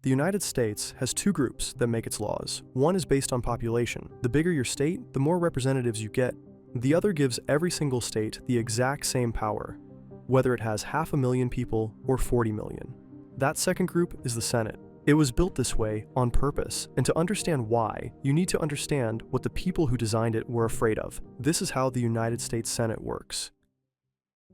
The United States has two groups that make its laws. One is based on population. The bigger your state, the more representatives you get. The other gives every single state the exact same power, whether it has 500,000 people or 40 million. That second group is the Senate. It was built this way on purpose, and to understand why, you need to understand what the people who designed it were afraid of. This is how the United States Senate works.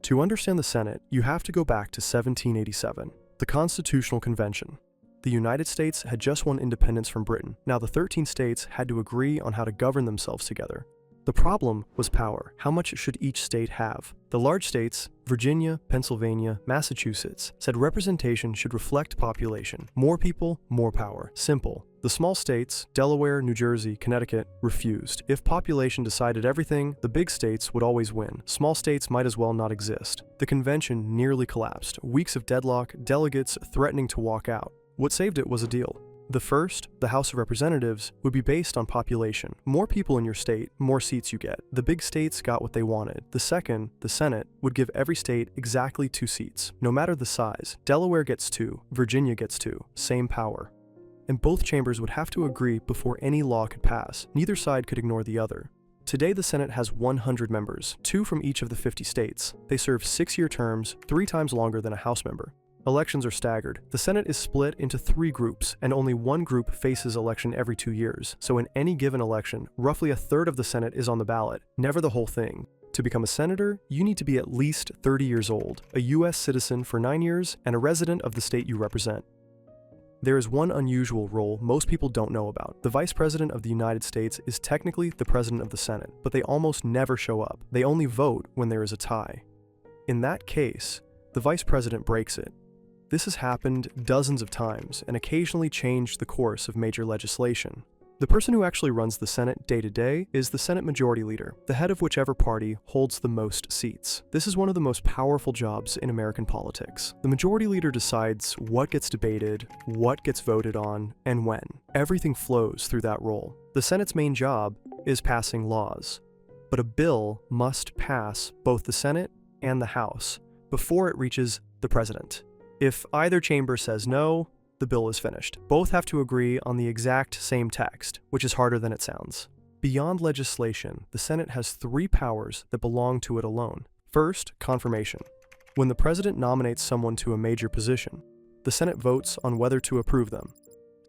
To understand the Senate, you have to go back to 1787, the Constitutional Convention. The United States had just won independence from Britain. Now the 13 states had to agree on how to govern themselves together. The problem was power. How much should each state have? The large states, Virginia, Pennsylvania, Massachusetts, said representation should reflect population. More people, more power. Simple. The small states, Delaware, New Jersey, Connecticut, refused. If population decided everything, the big states would always win. Small states might as well not exist. The convention nearly collapsed. Weeks of deadlock, delegates threatening to walk out. What saved it was a deal. The first, the House of Representatives, would be based on population. More people in your state, more seats you get. The big states got what they wanted. The second, the Senate, would give every state exactly 2 seats, no matter the size. Delaware gets 2, Virginia gets 2, same power. And both chambers would have to agree before any law could pass. Neither side could ignore the other. Today the Senate has 100 members, 2 from each of the 50 states. They serve 6-year terms, 3 times longer than a House member. Elections are staggered. The Senate is split into 3 groups, and only one group faces election every 2 years. So in any given election, roughly a third of the Senate is on the ballot, never the whole thing. To become a senator, you need to be at least 30 years old, a US citizen for 9 years, and a resident of the state you represent. There is one unusual role most people don't know about. The Vice President of the United States is technically the President of the Senate, but they almost never show up. They only vote when there is a tie. In that case, the Vice President breaks it. This has happened dozens of times and occasionally changed the course of major legislation. The person who actually runs the Senate day to day is the Senate Majority Leader, the head of whichever party holds the most seats. This is one of the most powerful jobs in American politics. The Majority Leader decides what gets debated, what gets voted on, and when. Everything flows through that role. The Senate's main job is passing laws, but a bill must pass both the Senate and the House before it reaches the President. If either chamber says no, the bill is finished. Both have to agree on the exact same text, which is harder than it sounds. Beyond legislation, the Senate has 3 powers that belong to it alone. First, confirmation. When the president nominates someone to a major position, the Senate votes on whether to approve them.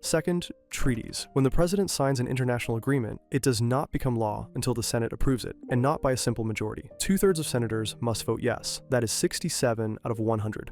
Second, treaties. When the president signs an international agreement, it does not become law until the Senate approves it, and not by a simple majority. 2/3 of senators must vote yes. That is 67 out of 100.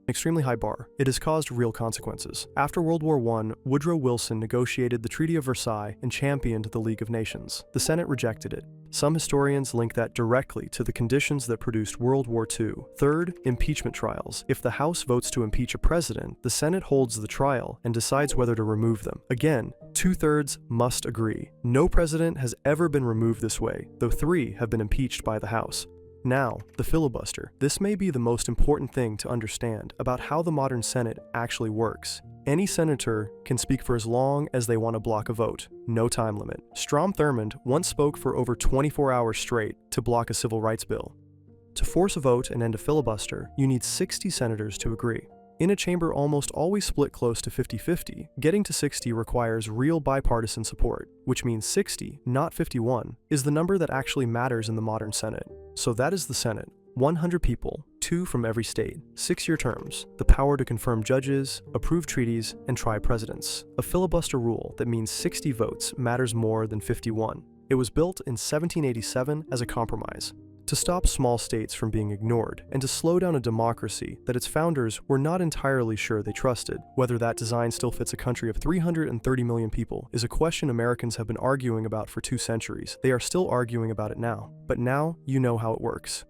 Extremely high bar. It has caused real consequences. After World War I, Woodrow Wilson negotiated the Treaty of Versailles and championed the League of Nations. The Senate rejected it. Some historians link that directly to the conditions that produced World War II. Third, impeachment trials. If the House votes to impeach a president, the Senate holds the trial and decides whether to remove them. Again, 2/3 must agree. No president has ever been removed this way, though 3 have been impeached by the House. Now, the filibuster. This may be the most important thing to understand about how the modern Senate actually works. Any senator can speak for as long as they want to block a vote. No time limit. Strom Thurmond once spoke for over 24 hours straight to block a civil rights bill. To force a vote and end a filibuster, you need 60 senators to agree. In a chamber almost always split close to 50-50, getting to 60 requires real bipartisan support, which means 60, not 51, is the number that actually matters in the modern Senate. So that is the Senate. 100 people, 2 from every state, 6-year terms, the power to confirm judges, approve treaties, and try presidents. A filibuster rule that means 60 votes matters more than 51. It was built in 1787 as a compromise, to stop small states from being ignored, and to slow down a democracy that its founders were not entirely sure they trusted. Whether that design still fits a country of 330 million people is a question Americans have been arguing about for 2 centuries. They are still arguing about it now. But now, you know how it works.